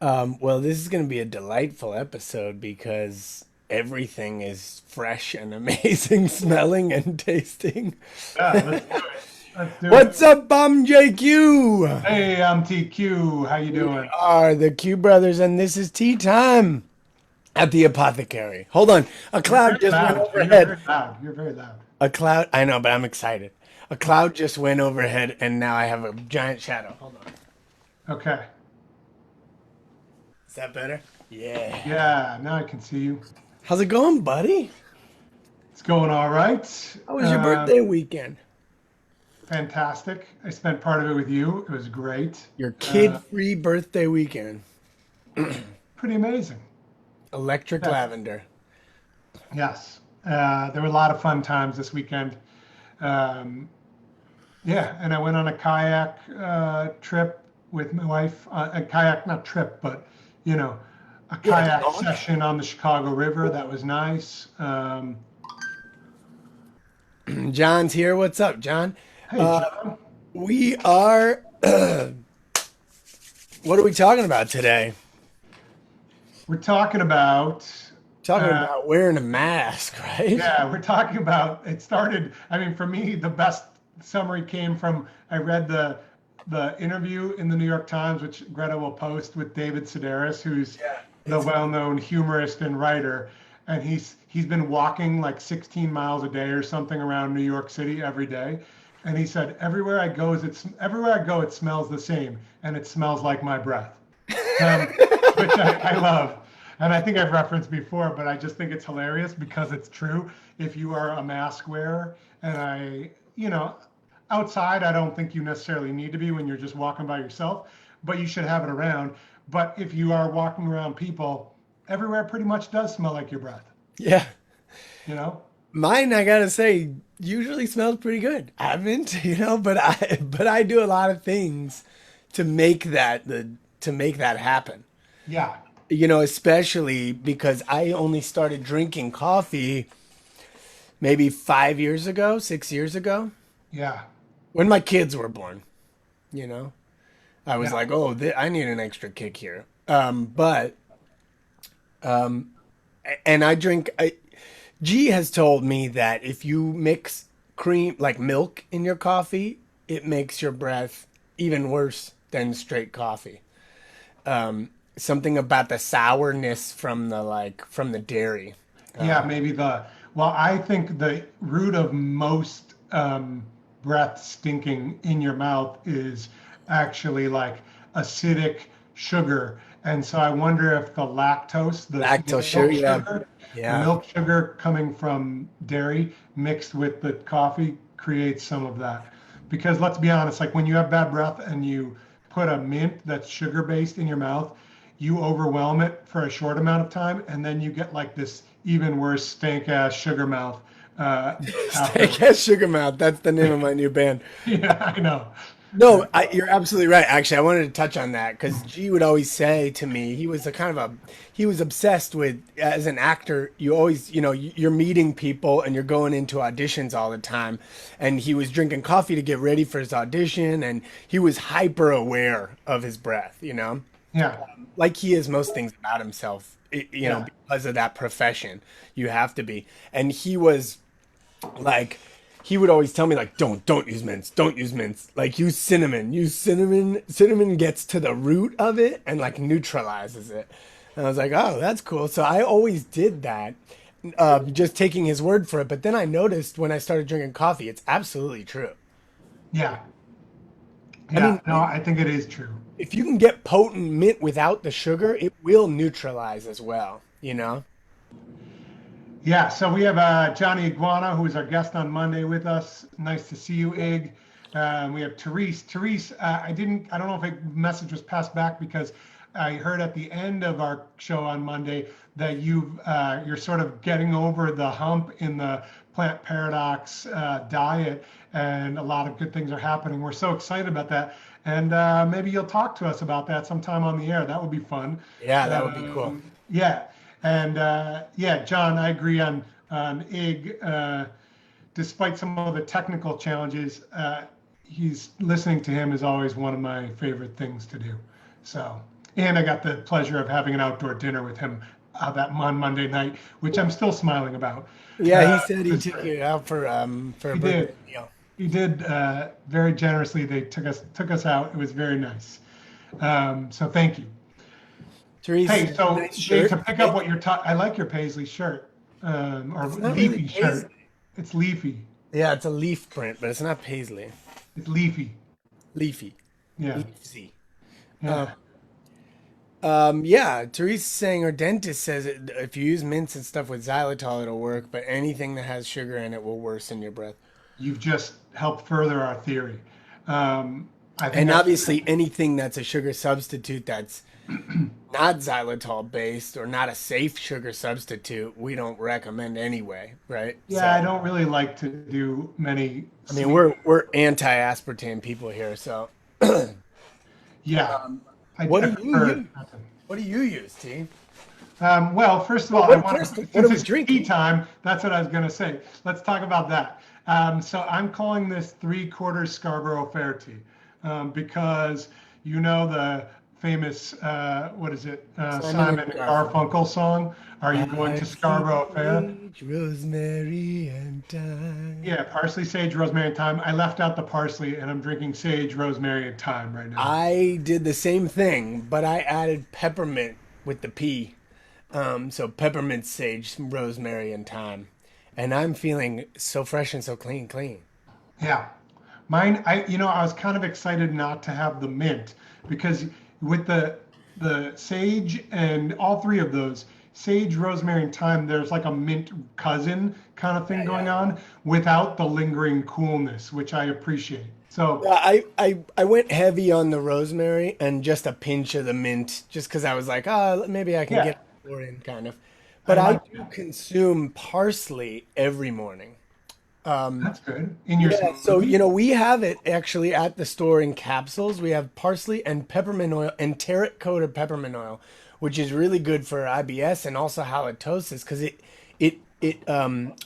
Well, this is going to be a delightful episode because everything is fresh and amazing smelling and tasting. Yeah, let's do it. Let's do it. What's up, Bum JQ? Hey, I'm TQ. How you We doing? are the Q Brothers, and this is tea time at the Apothecary. Hold on, a You're cloud very just went loud, Joe. You're overhead. very loud. You're very loud. A cloud, I know, but I'm excited. A cloud just went overhead, and now I have a giant shadow. Hold on. Okay. Is that better? Yeah. Yeah, now I can see you. How's it going, buddy? It's going all right. How was your birthday weekend? Fantastic. I spent part of it with you. It was great. Your Uh, kid-free birthday weekend. Pretty amazing. Electric Yeah. lavender. Yes. There were a lot of fun times this weekend. Um, yeah, and I went on a kayak trip with my wife. A kayak, not trip, but you know, a Yeah, it's kayak launch. session on the Chicago River. That was nice. John's here. What's up, John? Hey, John, We are. What are we talking about today? we're talking about. Talking Uh, about wearing a mask, right? yeah, we're talking about. It started. I mean, for me, the best summary came from. I read the interview in the New York Times, which Greta will post with David Sedaris, who's Yeah. the It's well-known humorist and writer, and he's been walking like 16 miles a day or something around New York City every day. And he said, everywhere I go, it smells the same, and it smells like my breath, um, which I love. And I think I've referenced before, but I just think it's hilarious because it's true. If you are a mask wearer, and outside, I don't think you necessarily need to be when you're just walking by yourself, but you should have it around. But if you are walking around people, everywhere pretty much does smell like your breath, yeah. you know? Mine, I gotta say, usually smells pretty good. I haven't, but I do a lot of things to make that happen. Yeah, Especially because I only started drinking coffee maybe 5 years ago, 6 years ago, yeah, when my kids were born. You know, I was yeah, like, oh, I need an extra kick here. But and I drink. G has told me that if you mix cream like milk in your coffee, it makes your breath even worse than straight coffee. Something about the sourness from the dairy. yeah. Well, I think the root of most breath stinking in your mouth is actually like acidic sugar. And so I wonder if the lactose, the Lactose sugar, milk yeah, sugar, the yeah. milk sugar coming from dairy mixed with the coffee creates some of that. Because let's be honest, like when you have bad breath and you put a mint that's sugar based in your mouth, you overwhelm it for a short amount of time, and then you get like this even worse stank ass sugar mouth Steak afterwards. has sugar mouth. That's the name of my new band. Yeah, I know. No, you're absolutely right. Actually, I wanted to touch on that because G would always say to me, he was obsessed with, as an actor, you always, you're meeting people and you're going into auditions all the time. And he was drinking coffee to get ready for his audition, and he was hyper aware of his breath, Yeah, like he is most things about himself, yeah, because of that profession. You have to be. And he was like, he would always tell me like, don't use mints, don't use mints, like use cinnamon gets to the root of it and like neutralizes it. And I was like, oh, that's cool. So I always did that, just taking his word for it. But then I noticed when I started drinking coffee, it's absolutely true. yeah, I yeah. mean, No, I think it is true. if you can get potent mint without the sugar, it will neutralize as well. Yeah, so we have Johnny Iguana, who is our guest on Monday with us. Nice to see you, Ig. We have Therese. Therese, I don't know if a message was passed back because I heard at the end of our show on Monday that you're sort of getting over the hump in the plant paradox diet, and a lot of good things are happening. We're so excited about that, and maybe you'll talk to us about that sometime on the air. That would be fun. Yeah, that would be cool. Yeah, and yeah, John, I agree on Ig. Despite some of the technical challenges, he's listening to him is always one of my favorite things to do. So, And I got the pleasure of having an outdoor dinner with him on Monday night, which I'm still smiling about. Yeah, he said It he was took great. you out for a He birthday did. meal. He did very generously. They took us out. It was very nice. So thank you. Therese, Hey, so nice Jay, shirt to pick up today. what you're talking, I like your paisley shirt, or It's not really leafy paisley. shirt. It's leafy. Yeah, it's a leaf print, but it's not paisley. It's leafy. Leafy. Yeah. Leafsy. Um, Yeah. yeah, Therese is saying her dentist says if you use mints and stuff with xylitol, it'll work, but anything that has sugar in it will worsen your breath. You've just helped further our theory. I think And that's obviously, anything that's a sugar substitute that's not xylitol based or not a safe sugar substitute, we don't recommend anyway, right? yeah. I So, don't really like to do many I mean, sweet. we're anti-aspartame people here. So, Yeah, what I do you prefer use? not to. What do you use, T? Well, first of Well, all, I what want first? to, What since are we it's tea drinking? time, that's what I was going to say. Let's talk about that. So I'm calling this 3/4 Scarborough Fair tea because you know the famous, what is it, Simon and Simon and Garfunkel. Garfunkel song, Are You Going to Parsley, Scarborough Fair? sage, rosemary, and thyme. Yeah, parsley, sage, rosemary, and thyme. I left out the parsley and I'm drinking sage, rosemary, and thyme right now. I did the same thing, but I added peppermint with the P. So peppermint, sage, rosemary, and thyme. And I'm feeling so fresh and so clean, clean. Yeah. Mine, I was kind of excited not to have the mint because with the sage and all three of those, sage, rosemary, and thyme, there's like a mint cousin kind of thing Yeah, going yeah. on without the lingering coolness, which I appreciate. So, Yeah, I went heavy on the rosemary and just a pinch of the mint, just because I was like, oh, maybe I can yeah, get more in, kind of. I But I like do that. consume parsley every morning. That's good. In your Yeah, so smoothie? we have it actually at the store in capsules. We have parsley and peppermint oil and enteric coated peppermint oil, which is really good for IBS and also halitosis because it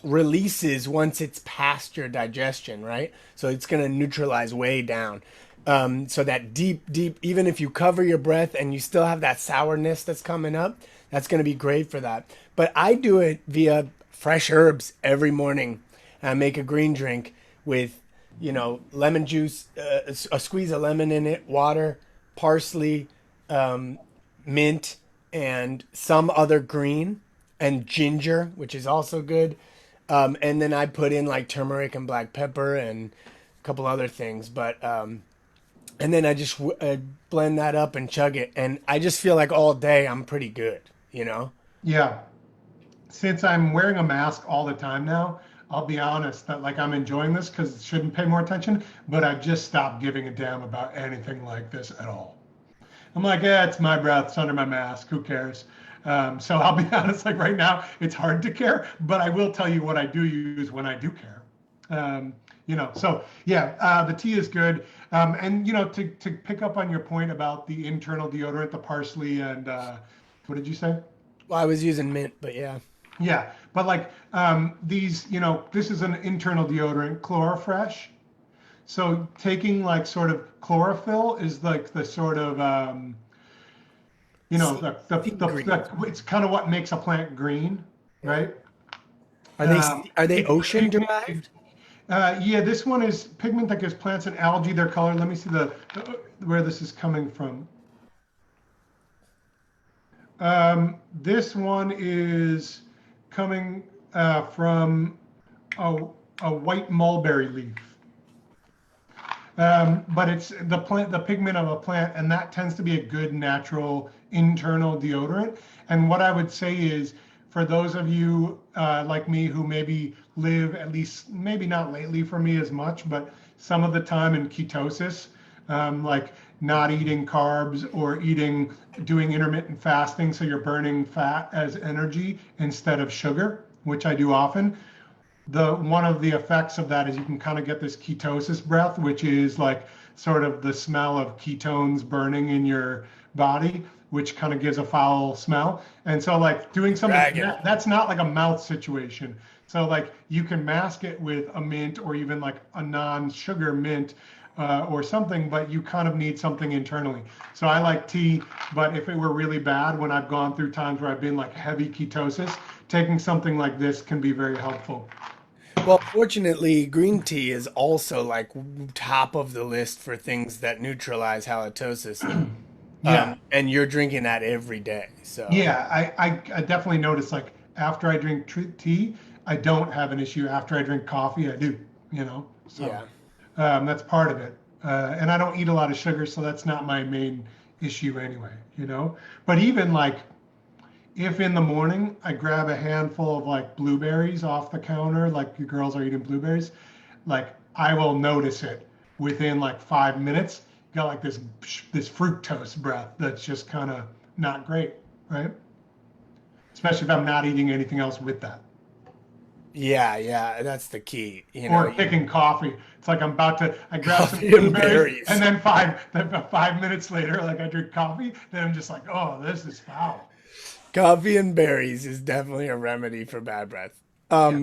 releases once it's past your digestion, right? So it's gonna neutralize way down. So that deep, even if you cover your breath and you still have that sourness that's coming up, that's gonna be great for that. But I do it via fresh herbs every morning. I make a green drink with, lemon juice, a squeeze of lemon in it, water, parsley, mint, and some other green, and ginger, which is also good. And then I put in like turmeric and black pepper and a couple other things. But and then I just blend that up and chug it, and I just feel like all day I'm pretty good, you know. Yeah. Since I'm wearing a mask all the time now, I'll be honest that like I'm enjoying this because it shouldn't pay more attention, but I've just stopped giving a damn about anything like this at all. I'm like, yeah, it's my breath, it's under my mask, who cares? So I'll be honest, like right now, it's hard to care, but I will tell you what I do use when I do care. So yeah, the tea is good. And to pick up on your point about the internal deodorant, the parsley and what did you say? Well, I was using mint, but yeah. Yeah, but like these, this is an internal deodorant, Chlorofresh. So taking like sort of chlorophyll is like the sort of Sea, sea green. it's kind of what makes a plant green, Yeah. right? Are they It's a ocean pigment. derived? Yeah, this one is pigment that gives plants and algae their color. Let me see where this is coming from. This one is coming from a, a white mulberry leaf. But it's the pigment of a plant, and that tends to be a good natural internal deodorant. And what I would say is, for those of you like me who maybe live, at least maybe not lately for me as much, but some of the time in ketosis, like not eating carbs or doing intermittent fasting, so you're burning fat as energy instead of sugar, which I do often. One of the effects of that is you can kind of get this ketosis breath, which is like sort of the smell of ketones burning in your body, which kind of gives a foul smell. And so like doing something Dragon. that's not like a mouth situation. So like you can mask it with a mint or even like a non-sugar mint, or something, but you kind of need something internally. So I like tea, but if it were really bad, when I've gone through times where I've been like heavy ketosis, taking something like this can be very helpful. Well, fortunately, green tea is also like top of the list for things that neutralize halitosis. Yeah. And you're drinking that every day. So, Yeah, I definitely notice like after I drink tea, I don't have an issue. After I drink coffee, I do, you know. So yeah. that's part of it. And I don't eat a lot of sugar, so that's not my main issue anyway, you know. But even like if in the morning I grab a handful of like blueberries off the counter, like you girls are eating blueberries, like I will notice it within like 5 minutes. Got like this fructose breath that's just kind of not great, right? Especially if I'm not eating anything else with that. Yeah, yeah, that's the key. You know, Or taking coffee. It's like I'm about to, I grab some coffee and blueberries, berries. and then 5 minutes later, like I drink coffee, then I'm just like, oh, this is foul. Coffee and berries is definitely a remedy for bad breath. Yeah,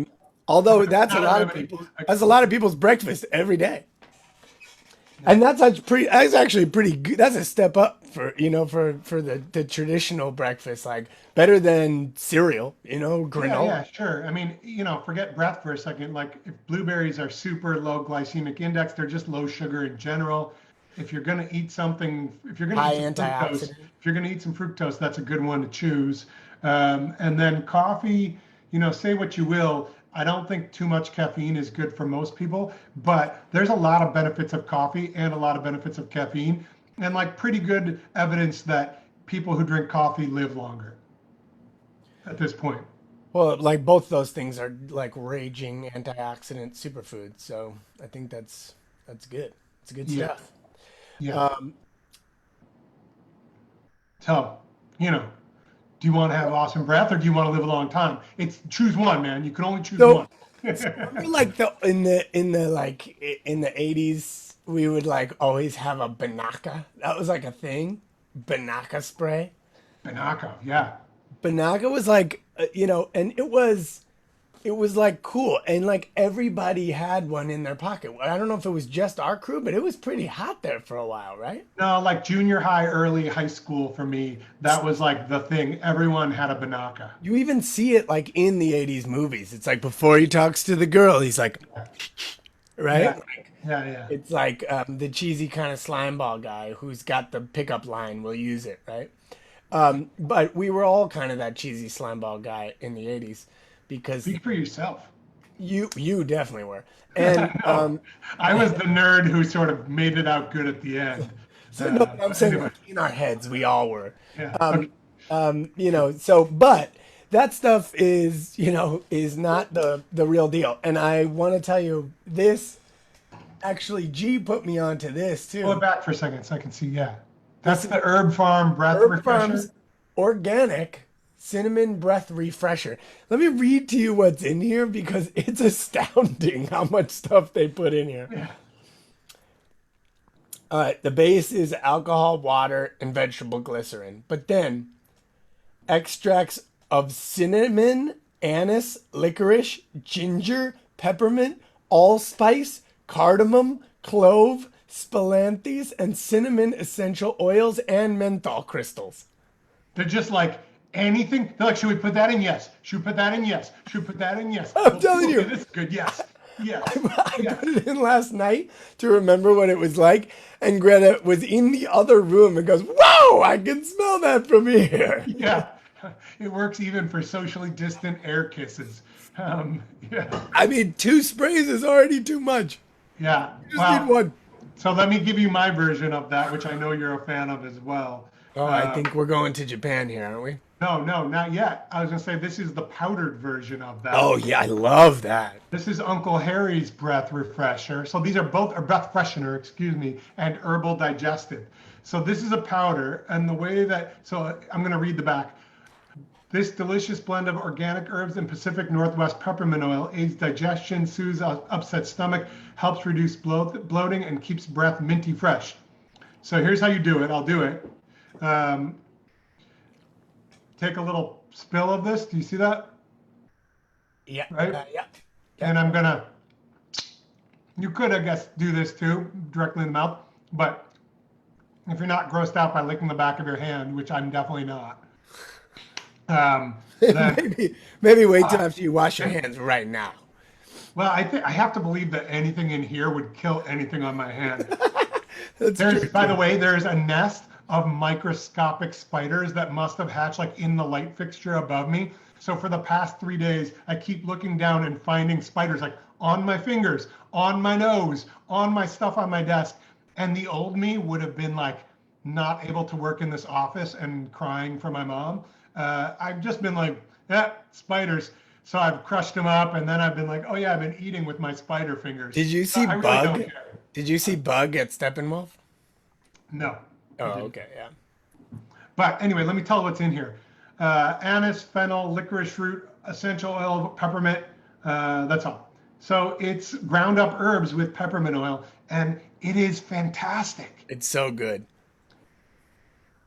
Although that's a not a lot of remedy. people, that's a lot of people's breakfast every day. And that's actually pretty good. That's a step up for, for the traditional breakfast, like better than cereal, Yeah, granola. yeah, sure. I mean, forget breath for a second. Like if blueberries are super low glycemic index, they're just low sugar in general. If you're going to eat something, if you're going to eat High some fructose, antioxidant. if you're going to eat some fructose, that's a good one to choose. And then coffee, say what you will. I don't think too much caffeine is good for most people, but there's a lot of benefits of coffee and a lot of benefits of caffeine, and like pretty good evidence that people who drink coffee live longer at this point. Well, like both those things are like raging antioxidant superfoods, so I think that's good. It's good Yeah, stuff. yeah. Um, So, you know, do you want to have awesome breath or do you want to live a long time? It's choose one, man. You can only choose so one. So remember, like in the 80s, we would like always have a Banaka. That was like a thing. Banaka spray. Banaka, yeah. Banaka was like, and it was like cool, and like everybody had one in their pocket. I don't know if it was just our crew, but it was pretty hot there for a while, right? No, like junior high, early high school for me, that was like the thing. Everyone had a Banaka. You even see it like in the 80s movies. It's like before he talks to the girl, he's like, Yeah, right? yeah, yeah. It's like the cheesy kind of slime ball guy who's got the pickup line will use it, right? But we were all kind of that cheesy slime ball guy in the 80s because Speak for yourself. you definitely were. And No, I was the nerd who sort of made it out good at the end. so no, but I'm But saying anyway, like in our heads we all were. yeah. Okay. So but that stuff is not the real deal. And I want to tell you this actually G put me onto this Pull it too. back for a second so I can see. Yeah. This That's is the Herb Farm Breath Herb Farm's Refresher. organic cinnamon breath refresher. Let me read to you what's in here because it's astounding how much stuff they put in here. Yeah. All right, the base is alcohol, water, and vegetable glycerin, but then extracts of cinnamon, anise, licorice, ginger, peppermint, allspice, cardamom, clove, spilanthes, and cinnamon essential oils and menthol crystals. They're just like anything. They're like, should we put that in? Yes. Should we put that in? Yes. Should we put that in? Yes. I'm telling Okay, you, this is good. Yes. Yes. I Yes. put it in last night to remember what it was like, and Greta was in the other room and goes, "Whoa, I can smell that from here." Yeah. It works even for socially distant air kisses. Yeah. I mean, two sprays is already too much. Yeah. You just need Wow. one. So let me give you my version of that, which I know you're a fan of as well. Oh, I Uh, think we're going to Japan here, aren't we? no, no, not yet. I was gonna say this is the powdered version of that. Oh yeah, I love that. This is Uncle Harry's breath refresher. So these are both, or breath freshener, excuse me, and herbal digestive. So this is a powder, and the way that, so I'm going to read the back. This delicious blend of organic herbs and Pacific Northwest peppermint oil aids digestion, soothes upset stomach, helps reduce bloating, and keeps breath minty fresh. So here's how you do it. I'll do it. Um, take a little spill of this. Do you see that? Yeah, Right? yeah. And I'm gonna You could, I guess, do this too, directly in the mouth. But if you're not grossed out by licking the back of your hand, which I'm definitely not, then Maybe wait till after you wash your hands right now. well, I think I have to believe that anything in here would kill anything on my hand. That's There's, true by the too. way, there's a nest of microscopic spiders that must have hatched like in the light fixture above me. So for the past 3 days, I keep looking down and finding spiders like on my fingers, on my nose, on my stuff on my desk. And the old me would have been like not able to work in this office and crying for my mom. I've just been like, yeah, spiders. So I've crushed them up, and then I've been like, oh yeah, I've been eating with my spider fingers. Did you So see I really don't Bug? care. Did you see Bug at Steppenwolf? No, Oh, I didn't. okay, yeah. But anyway, let me tell you what's in here. Anise, fennel, licorice root, essential oil, peppermint. That's all. So it's ground up herbs with peppermint oil, and it is fantastic. It's so good.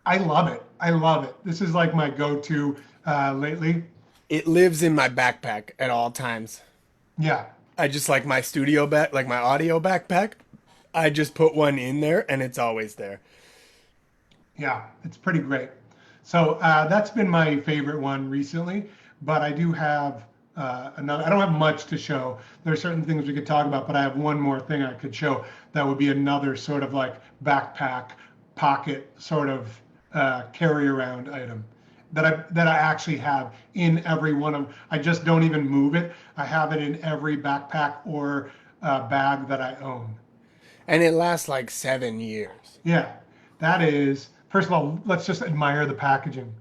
I love it. I love it. This is like my go-to lately. It lives in my backpack at all times. Yeah, I just like my studio back, like my audio backpack. I just put one in there and it's always there. yeah, it's pretty great. So that's been my favorite one recently, but I do have another. I don't have much to show. There are certain things we could talk about, but I have one more thing I could show that would be another sort of like backpack pocket sort of carry around item that I actually have in every one of. I just don't even move it. I have it in every backpack or bag that I own. And it lasts like 7 years. Yeah, that is. First of all, let's just admire the packaging.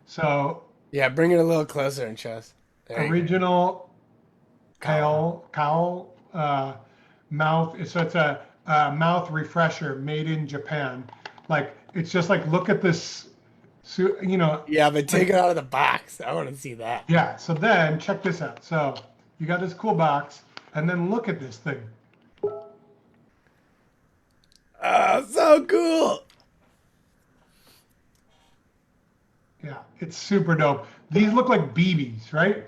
So Yeah, bring it a little closer and show us. There you go. original Cow. cowl mouth. So it's a mouth refresher made in Japan. Like it's just like look at this, you know. Yeah, but take Like, it out of the box. I want to see that. yeah. So then check this out. So you got this cool box, and then look at this thing. Oh, so cool. Yeah, it's super dope. These look like BBs, right?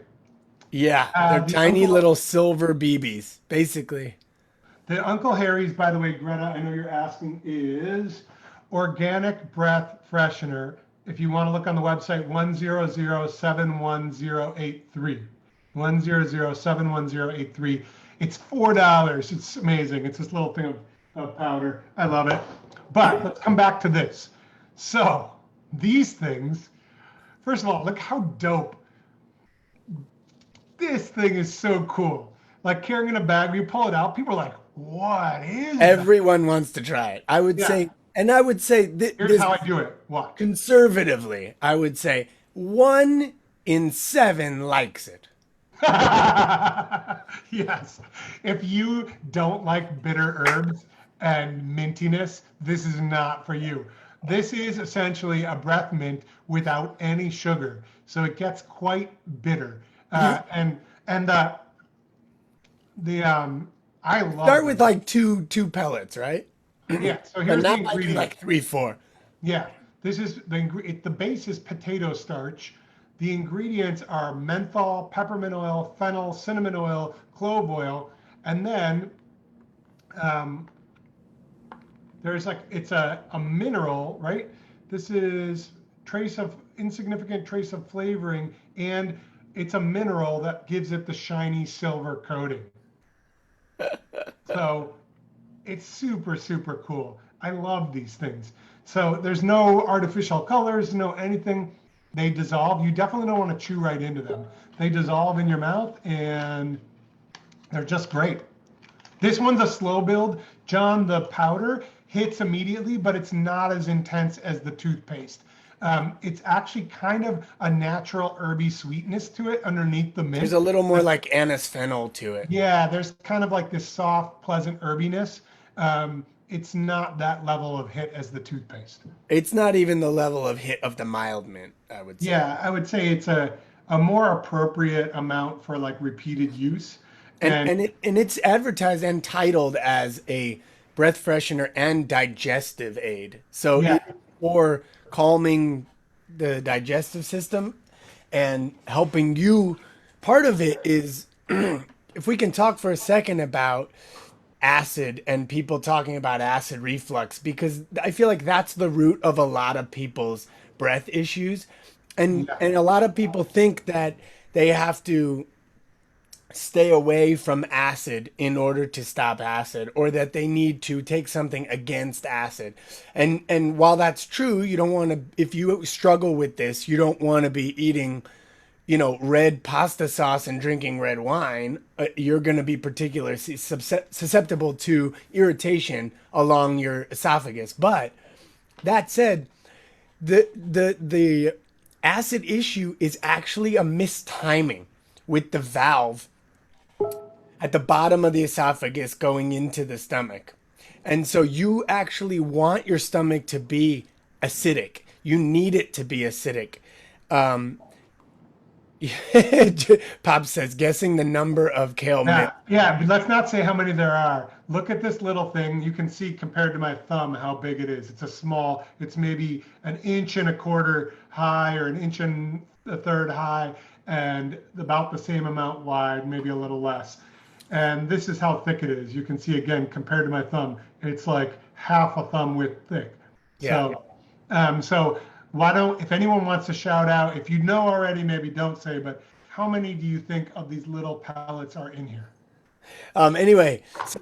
Yeah, they're The tiny Uncle little silver BBs, basically. the Uncle Harry's, by the way, Greta, I know you're asking, is organic breath freshener. If you want to look on the website, 100710831. 100710831. It's $4. It's amazing. It's this little thing of powder. I love it. But let's come back to this. So these things, first of all, look how dope. This thing is so cool. Like carrying in a bag, when you pull it out, people are like, what is that? Everyone wants to try it. I would Yeah, say, and I would say here's this how I do it. Watch. conservatively, I would say 1 in 7 likes it. Yes. If you don't like bitter herbs and mintiness, this is not for you. This is essentially a breath mint without any sugar, so it gets quite bitter. You And the I love start with them. like two pellets, right? Yeah. So But here's the not like ingredients. 3, 4. Yeah, this is the base is potato starch. The ingredients are menthol, peppermint oil, fennel, cinnamon oil, clove oil, and then um, there's like it's a mineral, right? This is trace of insignificant trace of flavoring, and it's a mineral that gives it the shiny silver coating. So it's super cool. I love these things. So there's no artificial colors, no anything. They dissolve. You definitely don't want to chew right into them. They dissolve in your mouth and they're just great. This one's a slow build. John, the powder hits immediately, but it's not as intense as the toothpaste. It's actually kind of a natural herby sweetness to it underneath the There's mint. a little more like anise fennel to it. Yeah, there's kind of like this soft, pleasant herbiness. It's not that level of hit as the toothpaste. It's not even the level of hit of the mild mint, I would say. Yeah, I would say it's a more appropriate amount for like repeated use. And And it's advertised and titled as a breath freshener and digestive aid. So yeah, it's for calming the digestive system and helping you. Part of it is if we can talk for a second about acid and people talking about acid reflux, because I feel like that's the root of a lot of people's breath issues. Yeah. And a lot of people think that they have to stay away from acid in order to stop acid, or that they need to take something against acid. And while that's true, you don't want to, if you struggle with this, you don't want to be eating, red pasta sauce and drinking red wine. You're going to be particularly susceptible to irritation along your esophagus. But that said, the acid issue is actually a mistiming with the valve at the bottom of the esophagus going into the stomach. And so you actually want your stomach to be acidic. You need it to be acidic. Um, Pop says, guessing the number of kale Yeah, mint. yeah, but let's not say how many there are. Look at this little thing. You can see compared to my thumb how big it is. It's a small, it's maybe an inch and a quarter high or an inch and a third high and about the same amount wide, maybe a little less. And this is how thick it is. You can see again, compared to my thumb, it's like half a thumb width thick. Yeah. So, so why don't, if anyone wants to shout out, if you know already, maybe don't say, but how many do you think of these little pellets are in here? Anyway, so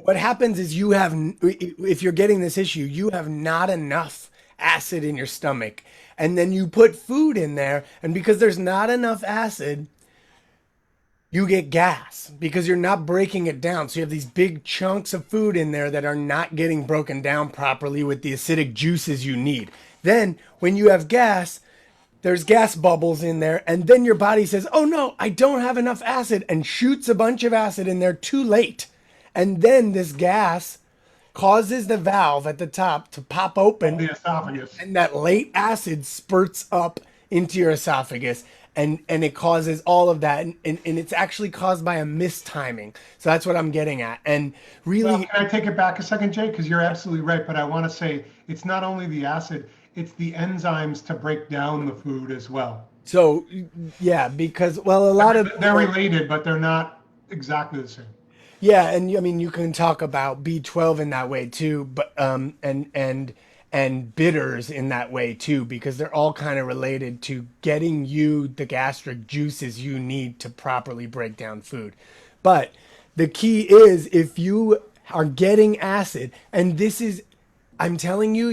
what happens is if you're getting this issue, you have not enough acid in your stomach. And then you put food in there. And because there's not enough acid, you get gas because you're not breaking it down. So you have these big chunks of food in there that are not getting broken down properly with the acidic juices you need. Then when you have gas, there's gas bubbles in there, and then your body says, "Oh no, I don't have enough acid," and shoots a bunch of acid in there too late. And then this gas causes the valve at the top to pop Of open, the esophagus. and that late acid spurts up into your esophagus, and it causes all of that, and it's actually caused by a mistiming. So that's what I'm getting at. And Well, really, can I take it back a second, Jay? Because you're absolutely right. But I want to say it's not only the acid, it's the enzymes to break down the food as well. so yeah, because well, a lot of They're people. related, but they're not exactly the same. Yeah, and I mean you can talk about B12 in that way too, but and bitters in that way too, because they're all kind of related to getting you the gastric juices you need to properly break down food. But the key is if you are getting acid, and this is, I'm telling you,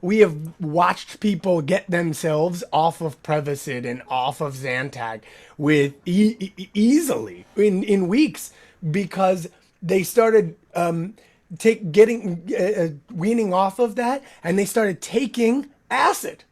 we have watched people get themselves off of Prevacid and off of Zantac with easily in weeks because they started weaning off of that, and they started taking acid.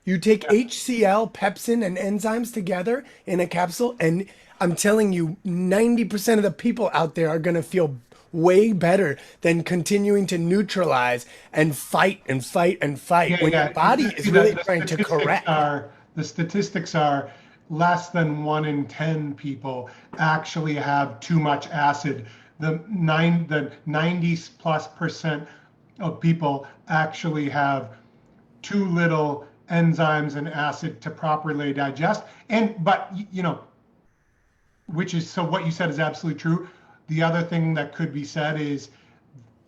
You take HCl, pepsin, and enzymes together in a capsule, and I'm telling you, 90% of the people out there are going to feel way better than continuing to neutralize and fight and fight and fight Yeah, when your yeah. body See, is really trying to correct. the statistics are less than 1 in 10 people actually have too much acid. The 90+% of people actually have too little enzymes and acid to properly digest. And but which is so what you said is absolutely true. The other thing that could be said is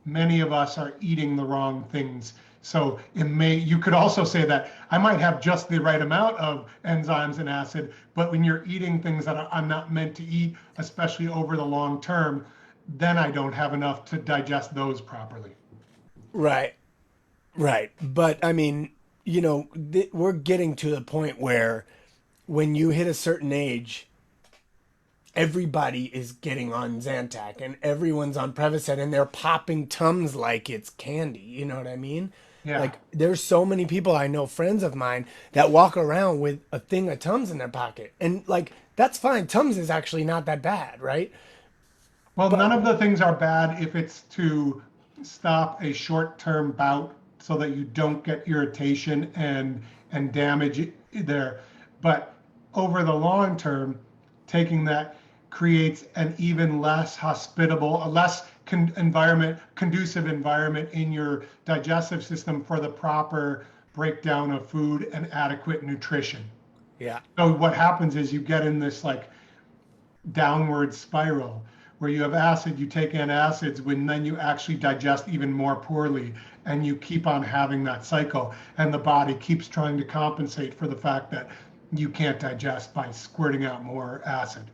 many of us are eating the wrong things. So you could also say that I might have just the right amount of enzymes and acid, but when you're eating things that I'm not meant to eat, especially over the long term, then I don't have enough to digest those properly. Right, right. But I mean, we're getting to the point where when you hit a certain age, everybody is getting on Zantac and everyone's on Prevacid and they're popping Tums like it's candy. You know what I mean? Yeah. Like there's so many people I know, friends of mine, that walk around with a thing of Tums in their pocket. And like that's fine. Tums is actually not that bad, right? Well, But none of the things are bad if it's to stop a short-term bout so that you don't get irritation and damage there. But over the long term, taking that creates an even less hospitable, a less conducive environment in your digestive system for the proper breakdown of food and adequate nutrition. yeah. So what happens is you get in this like downward spiral where you have acid, you take antacids, when then you actually digest even more poorly, and you keep on having that cycle, and the body keeps trying to compensate for the fact that you can't digest by squirting out more acid.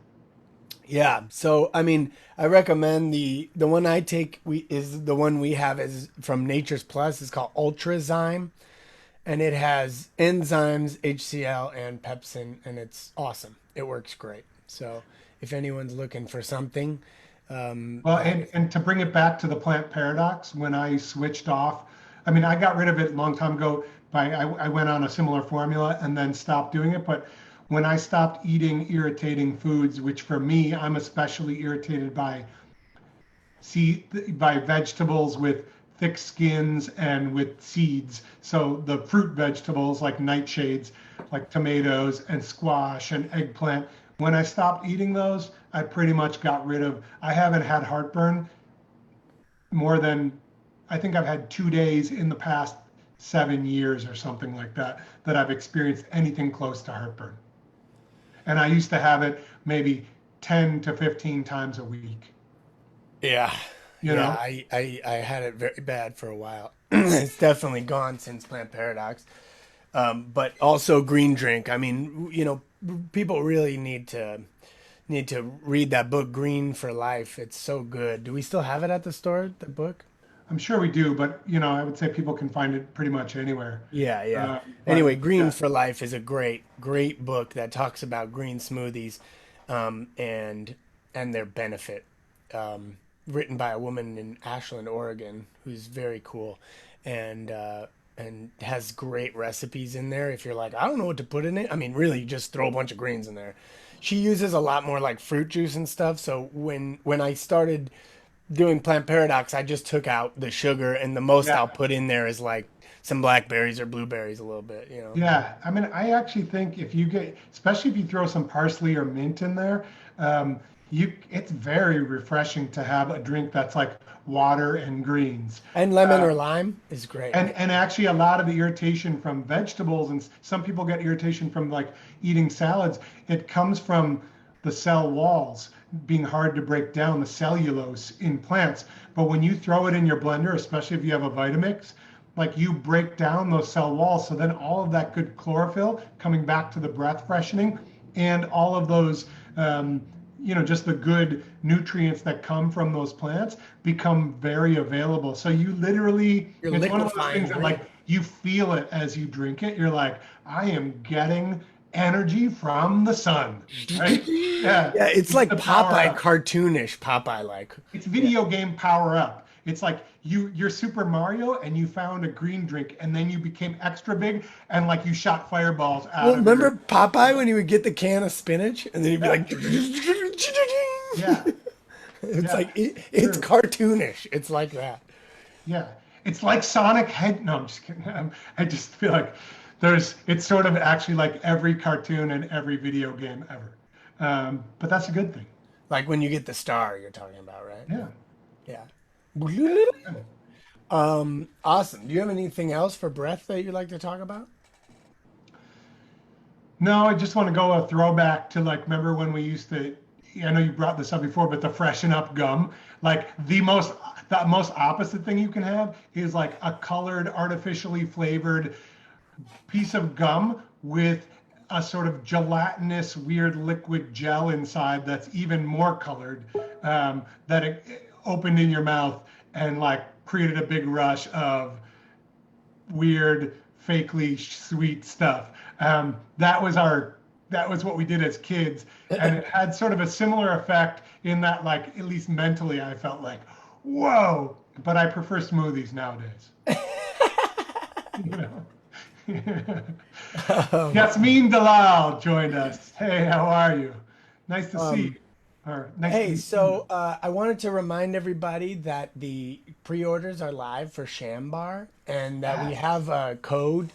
Yeah. So I mean, I recommend the one I take we is the one we have is from Nature's Plus. It's called Ultrazyme, and it has enzymes, HCl, and pepsin, and it's awesome. It works great. So if anyone's looking for something, Well, that and to bring it back to the plant paradox, when I switched off, I mean, I got rid of it a long time ago. I went on a similar formula and then stopped doing it. But when I stopped eating irritating foods, which for me, I'm especially irritated by by vegetables with thick skins and with seeds. So the fruit vegetables like nightshades, like tomatoes and squash and eggplant. When I stopped eating those, I pretty much got rid of. I haven't had heartburn more than, I think I've had 2 days in the past 7 years or something like that that I've experienced anything close to heartburn. And I used to have it maybe 10 to 15 times a week. yeah. You Yeah, know, I had it very bad for a while. It's definitely gone since Plant Paradox. But also green drink. I mean, people really need to read that book, Green for Life. It's so good. Do we still have it at the store, the book? I'm sure we do, but I would say people can find it pretty much anywhere. Yeah, yeah. But Anyway, Green yeah, for Life is a great, great book that talks about green smoothies, and their benefit. Written by a woman in Ashland, Oregon, who's very cool, and has great recipes in there. If you're like, I don't know what to put in it, I mean, really, you just throw a bunch of greens in there. She uses a lot more like fruit juice and stuff. So when I started doing Plant Paradox, I just took out the sugar, and the most yeah, I'll put in there is like some blackberries or blueberries a little bit, you know. yeah. I mean, I actually think if you get, especially if you throw some parsley or mint in there, um, it's very refreshing to have a drink that's like water and greens. And lemon or lime is great. And actually a lot of the irritation from vegetables, and some people get irritation from like eating salads, it comes from the cell walls being hard to break down, the cellulose in plants. But when you throw it in your blender, especially if you have a Vitamix, like you break down those cell walls, so then all of that good chlorophyll coming back to the breath freshening, and all of those just the good nutrients that come from those plants become very available. So you literally, You're it's one of those liquefying things that green. like you feel it as you drink it. You're like, I am getting energy from the sun, right? Yeah, Yeah, it's it's like the power Popeye, up. cartoonish Popeye like. It's Yeah. video game power up. It's like you're Super Mario and you found a green drink and then you became extra big and like you shot fireballs Well, out of remember your. Popeye when he would get the can of spinach and then he'd be Yeah, like, yeah, it's yeah. like it's True. cartoonish. It's like that. Yeah, it's like Sonic Head. No, I'm just kidding. I just feel like it's sort of actually like every cartoon and every video game ever. But that's a good thing. Like when you get the star, you're talking about, right? Yeah. Yeah. Yeah. Awesome. Do you have anything else for breath that you'd like to talk about? No, I just want to go a throwback to like, remember when we used to, I know you brought this up before, but the freshen up gum, like the most opposite thing you can have is like a colored, artificially flavored piece of gum with a sort of gelatinous, weird liquid gel inside that's even more colored, that it opened in your mouth and like created a big rush of weird, fakely sweet stuff. That was what we did as kids, and it had sort of a similar effect in that, like at least mentally, I felt like, whoa. But I prefer smoothies nowadays. You know. Yasmin Dalal joined us. Hey, how are you? Nice to see you. Or nice to Hey, meet you. so I wanted to remind everybody that the pre-orders are live for Shambar and that we have a code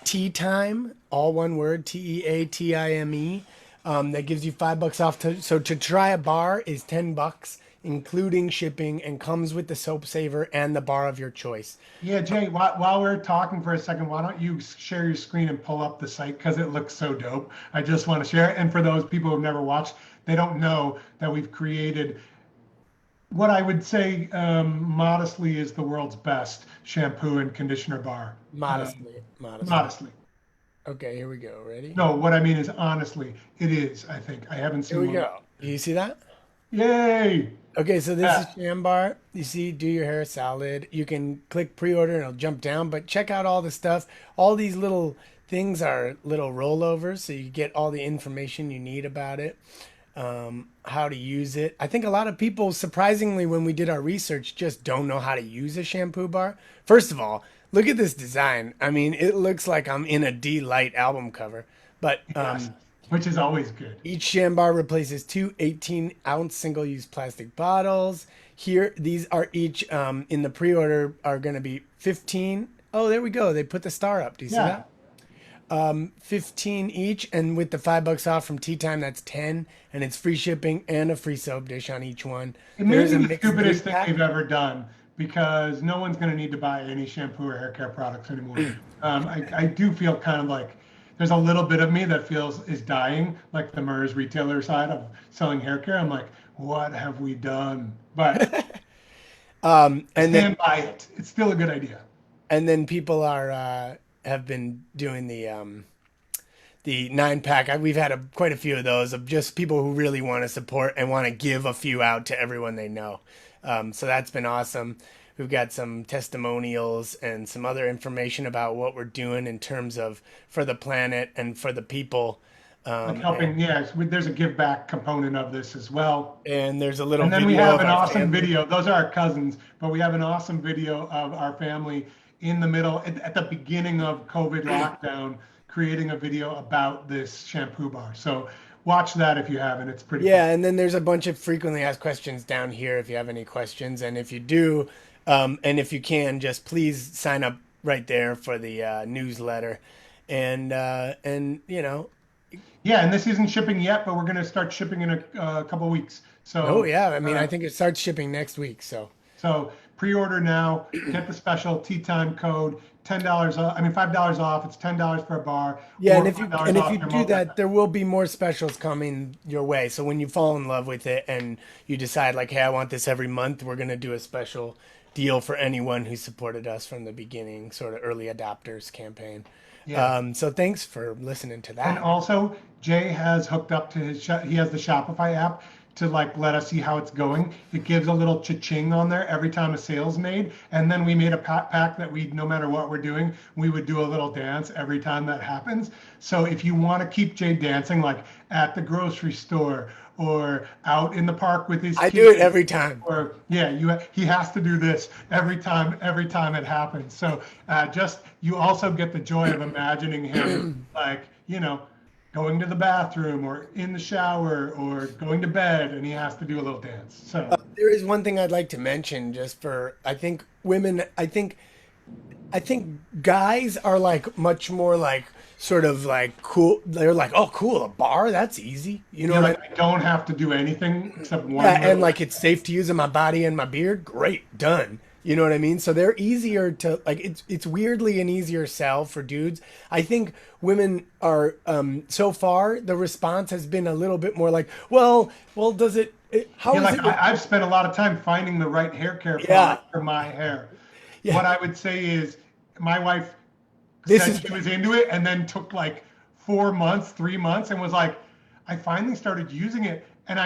Thyme, all one word, TEATIME, that gives you $5 off. So to try a bar is $10, including shipping, and comes with the soap saver and the bar of your choice. Yeah, Jay, while we're talking for a second, why don't you share your screen and pull up the site because it looks so dope. I just want to share it. And for those people who've never watched, they don't know that we've created what I would say modestly is the world's best shampoo and conditioner bar. Modestly, modestly. Modestly. Okay, here we go. Ready? No, what I mean is honestly, it is, I think. I haven't Here seen we one. go. You see that? Yay! Okay, so this is Yeah. Shambar. You see, do your hair salad. You can click pre-order and it'll jump down, but check out all the stuff. All these little things are little rollovers, so you get all the information you need about it, how to use it. I think a lot of people, surprisingly, when we did our research, just don't know how to use a shampoo bar. First of all, look at this design. I mean, it looks like I'm in a D Light album cover, but Yes. Which is always good. each sham bar replaces two 18-ounce single-use plastic bottles. Here, these are each in the pre-order are going to be 15. Oh, there we go. They put the star up. Do you see Yeah. that? 15 each, and with the $5 off from Tea Time, that's 10, and it's free shipping and a free soap dish on each one. It may There's be a the mixed stupidest thing three-pack. we've ever done because no one's going to need to buy any shampoo or hair care products anymore. I do feel kind of like there's a little bit of me that feels is dying, like the Merz retailer side of selling hair care. I'm like, what have we done? But I And then stand by it. It's still a good idea. people are have been doing the 9-pack. We've had quite a few of those of just people who really want to support and want to give a few out to everyone they know. So that's been awesome. We've got some testimonials and some other information about what we're doing in terms of for the planet and for the people. Like And, helping, yes, there's a give back component of this as well. and there's a little And then we video have of an our awesome family. video. Those are our cousins, but we have an awesome video of our family in the middle, at the beginning of COVID lockdown, creating a video about this shampoo bar. So watch that if you haven't. It's pretty fun. Yeah, and then there's a bunch of frequently asked questions down here if you have any questions. And if you do, and if you can, just please sign up right there for the newsletter. And Yeah, and this isn't shipping yet, but we're going to start shipping in a couple weeks. oh So, yeah, I mean, I uh, think it starts shipping next week. So so pre-order now. Get the special tea time code. $10 off. I mean, $5 off. It's $10 for a bar, yeah, or $5 if you off your do multi. that, there will be more specials coming your way. So when you fall in love with it and you decide like, hey, I want this every month, we're gonna do a special deal for anyone who supported us from the beginning, sort of early adopters campaign. Yeah. So thanks for listening to And that. also, Jay has hooked up to he has the Shopify app to like let us see how it's going. It gives a little cha-ching on there every time a sale's made. And then we made a pack that we, no matter what we're doing, we would do a little dance every time that happens. So if you want to keep Jay dancing, like at the grocery store or out in the park with his I do it kids, every time. or yeah, he has to do this every time it happens. So just you also get the joy of imagining him like going to the bathroom or in the shower or going to bed, and he has to do a little dance. So There is one thing I'd like to mention just for I think women I think guys are like much more like sort of like cool. They're like, "Oh, cool, a bar? That's easy." You know you're what I like, I don't have to do anything except one Yeah, and little. like it's safe to use in my body and my beard. Great, done. You know what I mean? So they're easier to like. It's weirdly an easier sell for dudes. I think women are so far the response has been a little bit more like, well, does how You're is like, it? I've spent a lot of time finding the right hair care Yeah, product for my hair. yeah. What I would say is, my wife This said is she was into it and then took like 4 months, 3 months, and was like, I finally started using it. And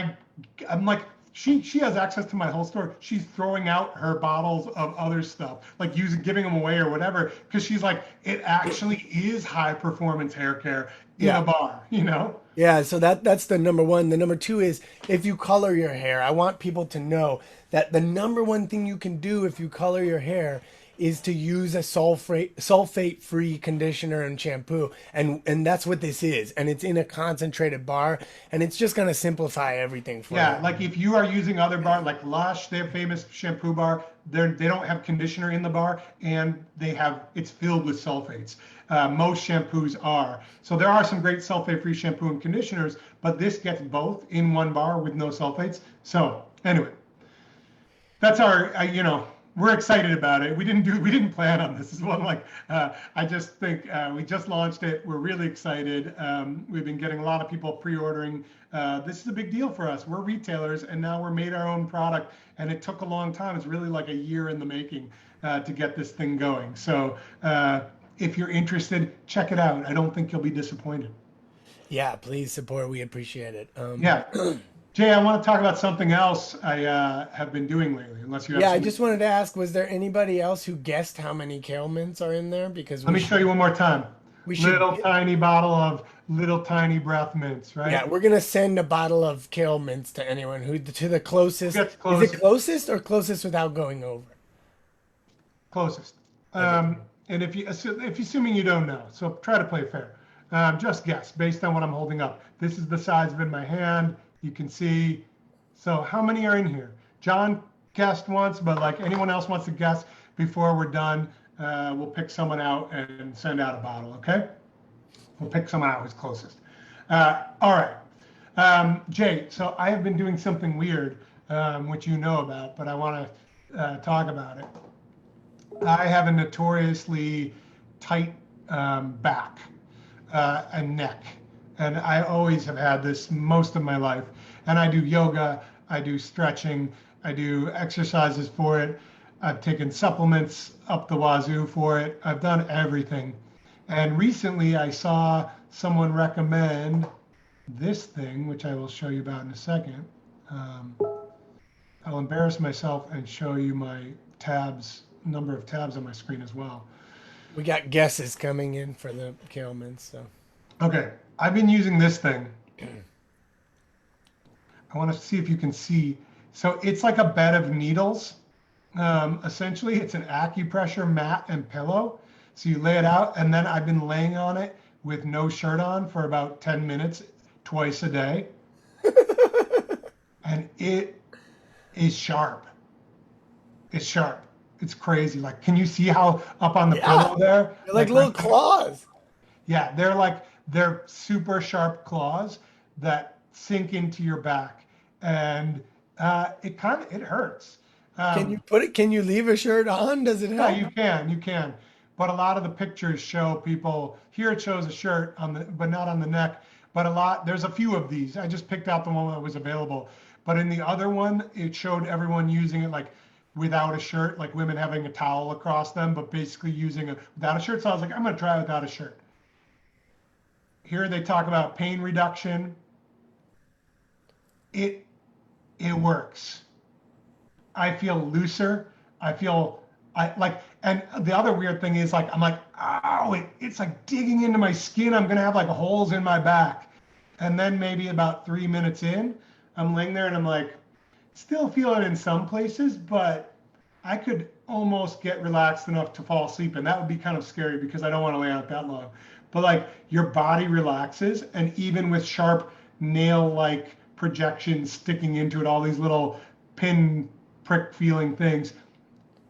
I'm like, she has access to my whole store. She's throwing out her bottles of other stuff, like giving them away or whatever, because she's like, it actually is high performance hair care in yeah. a bar. Yeah, so that's the number one. The number two is if you color your hair, I want people to know that the number one thing you can do if you color your hair is to use a sulfate free conditioner and shampoo. And that's what this is. And it's in a concentrated bar and it's just gonna simplify everything for Yeah, you. like if you are using other bar like Lush, their famous shampoo bar, they don't have conditioner in the bar, and it's filled with sulfates. Most shampoos are. So there are some great sulfate-free shampoo and conditioners, but this gets both in one bar with no sulfates. So anyway, that's our we're excited about it. We didn't plan on this. This is one like I just think we just launched it. We're really excited. We've been getting a lot of people pre-ordering. This is a big deal for us. We're retailers, and now we're made our own product. And it took a long time. It's really like a year in the making to get this thing going. So if you're interested, check it out. I don't think you'll be disappointed. Yeah, please support. We appreciate it. Yeah. Jay, I want to talk about something else I have been doing lately, unless you have Yeah, I something. just wanted to ask, was there anybody else who guessed how many kale mints are in there? Because Let me show you one more time. we should, Little tiny bottle of little tiny breath mints, right? yeah, we're gonna send a bottle of kale mints to anyone who to the closest. Gets Is closest. it closest or closest without going over? Closest. And if assuming you don't know, so try to play fair. Just guess based on what I'm holding up. This is the size of it in my hand. You can see. So how many are in here? John guessed once, but like anyone else wants to guess before we're done, we'll pick someone out and send out a bottle. Okay? We'll pick someone out who's closest. All right. Jay, so I have been doing something weird, which you know about, but I want to talk about it. I have a notoriously tight back and neck, and I always have had this most of my life. And I do yoga, I do stretching, I do exercises for it. I've taken supplements up the wazoo for it. I've done everything. And recently I saw someone recommend this thing, which I will show you about in a second. I'll embarrass myself and show you my tabs, number of tabs on my screen as well. We got guesses coming in for the kale mints, so Okay, I've been using this thing. I want to see if you can see. So it's like a bed of needles. Essentially, it's an acupressure mat and pillow. So you lay it out, and then I've been laying on it with no shirt on for about 10 minutes, twice a day. And it is sharp. It's sharp. It's crazy. Like, can you see how up on the pillow there? they're like little right- claws. Yeah, they're super sharp claws that sink into your back, and it hurts. Can you leave a shirt on? Does it Yeah, help? you can. But a lot of the pictures show people here. It shows a shirt on the, but not on the neck. But there's a few of these. I just picked out the one that was available. But in the other one, it showed everyone using it like without a shirt, like women having a towel across them, but basically using it without a shirt. So I was like, I'm gonna try it without a shirt. Here they talk about pain reduction. It works. I feel looser. And the other weird thing is like, I'm like, ow, it's like digging into my skin. I'm gonna have like holes in my back. And then maybe about 3 minutes in, I'm laying there and I'm like, still feel it in some places, but I could almost get relaxed enough to fall asleep. And that would be kind of scary because I don't want to lay out that long. But like your body relaxes, and even with sharp nail-like projections sticking into it, all these little pin prick feeling things,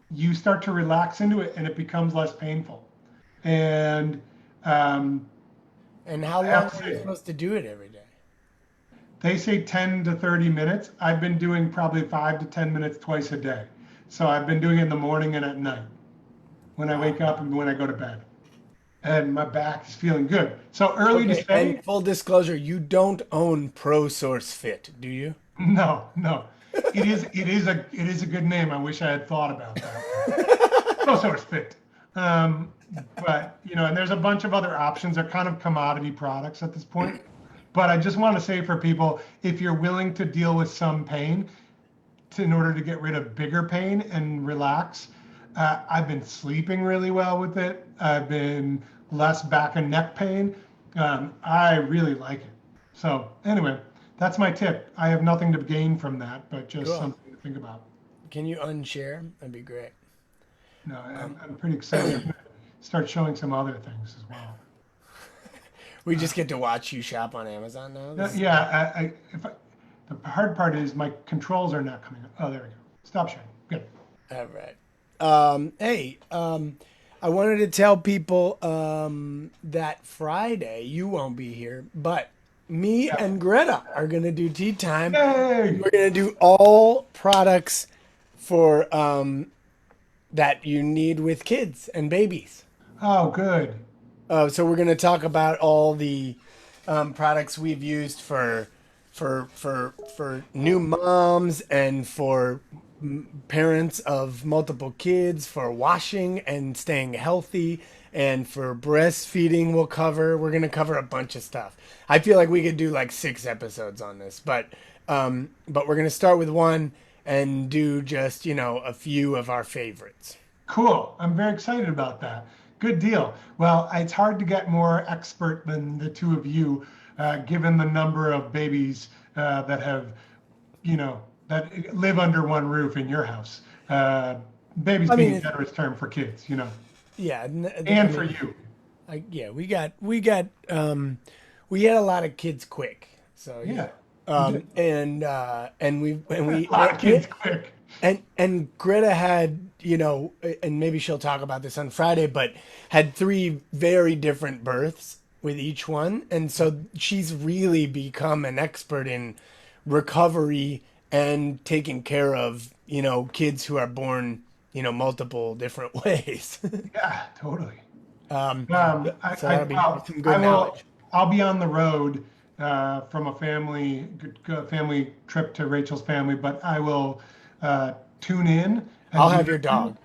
you start to relax into it and it becomes less painful. And And how long are you supposed to do it every day? they say 10 to 30 minutes. I've been doing probably 5 to 10 minutes twice a day. So I've been doing it in the morning and at night when I wake up and when I go to bed. And my back is feeling good. So early to Okay, say, and full disclosure, you don't own ProSource Fit, do you? no. It is a good name. I wish I had thought about that. No source fit. But and there's a bunch of other options. They're kind of commodity products at this point. But I just want to say for people, if you're willing to deal with some pain in order to get rid of bigger pain and relax, I've been sleeping really well with it. I've been less back and neck pain. I really like it. So anyway, that's my tip. I have nothing to gain from that, but just Cool. something to think about. Can you unshare? That'd be great. No, I'm pretty excited. I'm gonna start showing some other things as well. We just get to watch you shop on Amazon now. Yeah, the hard part is my controls are not coming up. Oh, there we go. Stop sharing. Good. All right. Hey, I wanted to tell people that Friday you won't be here, but me and Greta are gonna do tea time. Yay! We're gonna do all products for that you need with kids and babies. Oh, good. So we're going to talk about all the products we've used for new moms and for parents of multiple kids, for washing and staying healthy, and for breastfeeding. We're going to cover a bunch of stuff. I feel like we could do like 6 episodes on this, but we're going to start with one and do just a few of our favorites. Cool. I'm very excited about that. Good deal. Well, it's hard to get more expert than the two of you, given the number of babies that have, that live under one roof in your house. Babies I being mean, a generous term for kids, yeah, and for you. yeah, we had a lot of kids quick, so Yeah. and we A lot of kids quick. and Greta had, and maybe she'll talk about this on Friday, but had 3 very different births with each one, and so she's really become an expert in recovery and taking care of kids who are born multiple different ways. Yeah, totally. So that'll be some good I will. knowledge. I'll be on the road from a family trip to Rachel's family, but I will tune in. I'll And have your dog.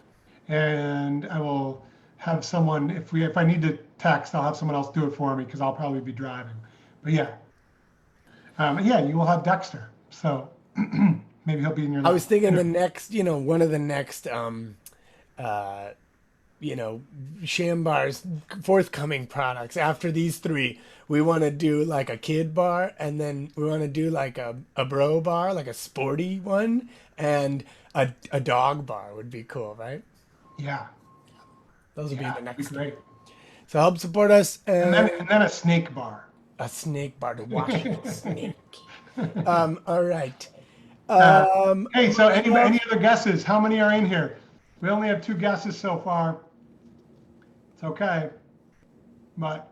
and I will have someone. If I need to text, I'll have someone else do it for me because I'll probably be driving. But yeah, yeah, you will have Dexter. So maybe he'll be in your I life. was thinking the next, one of the next, Shambar's forthcoming products after these 3. We want to do like a kid bar, and then we want to do like a bro bar, like a sporty one, and a dog bar would be cool, right? Yeah, Those would yeah, be the it'd be next. great. So help support us, And then a snake bar. a snake bar to wash the snake. All right. Hey, so any other guesses? How many are in here? We only have 2 guesses so far. It's okay, but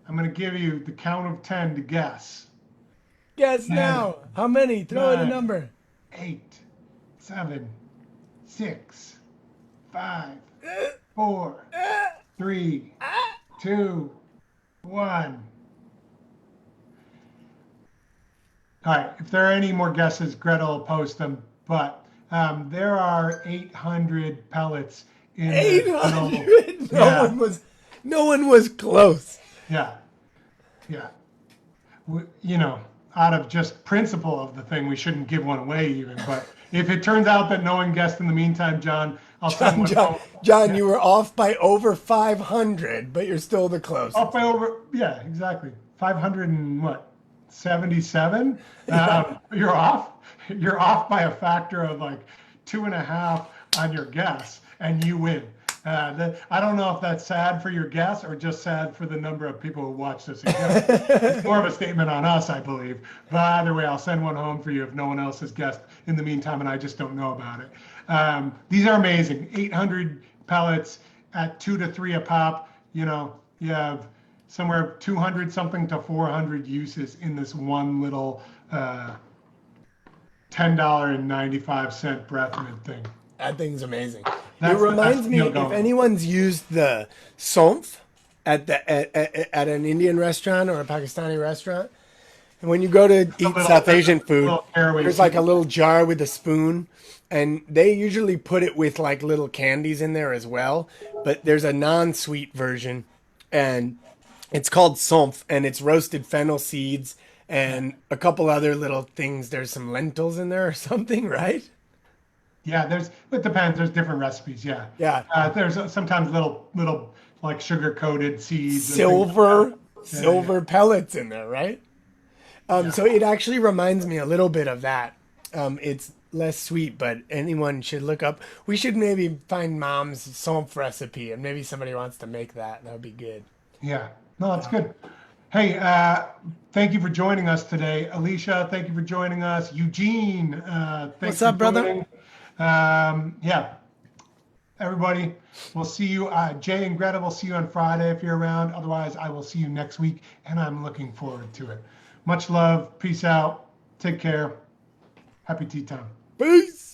I'm going to give you the count of 10 to guess. Guess now. How many? Throw in a 9, number. 8, 7, 6, 5, 4, 3, 2, 1. All right. If there are any more guesses, Greta will post them. But there are 800 pellets in this little. 800. Yeah. No one was close. Yeah. Yeah. Out of just principle of the thing, we shouldn't give one away even. But if it turns out that no one guessed in the meantime, John, I'll send one home. John, you were off by over 500, but you're still the closest. Off by over, yeah, exactly. 500 and what? 77? You're off. You're off by a factor of like 2.5 on your guess, and you win. I don't know if that's sad for your guess or just sad for the number of people who watch this. It's more of a statement on us, I believe. But either way, I'll send one home for you if no one else has guessed in the meantime, and I just don't know about it. These are amazing. 800 pellets at 2 to 3 a pop. You have somewhere 200 something to 400 uses in this one little $10.95 breath mint thing. That thing's amazing. That's it reminds the me, best if deal going. anyone's used the somph at an Indian restaurant or a Pakistani restaurant, and when you go to eat South Asian food, there's like a little jar with a spoon, and they usually put it with like little candies in there as well. But there's a non-sweet version, and it's called somph, and it's roasted fennel seeds and a couple other little things. There's some lentils in there or something, right? Yeah, it depends. There's different recipes. Yeah. Yeah. There's sometimes little like sugar coated seeds. and things Silver yeah. pellets in there, right? So it actually reminds me a little bit of that. It's less sweet, but anyone should look up. We should maybe find Mom's somph recipe, and maybe somebody wants to make that. That would be good. Yeah. No, that's good. Hey, thank you for joining us today. Alicia, thank you for joining us. Eugene, thanks What's up, for brother? joining. Yeah. Everybody, we'll see you. Jay and Greta will see you on Friday if you're around. Otherwise, I will see you next week, and I'm looking forward to it. Much love. Peace out. Take care. Happy tea time. Peace.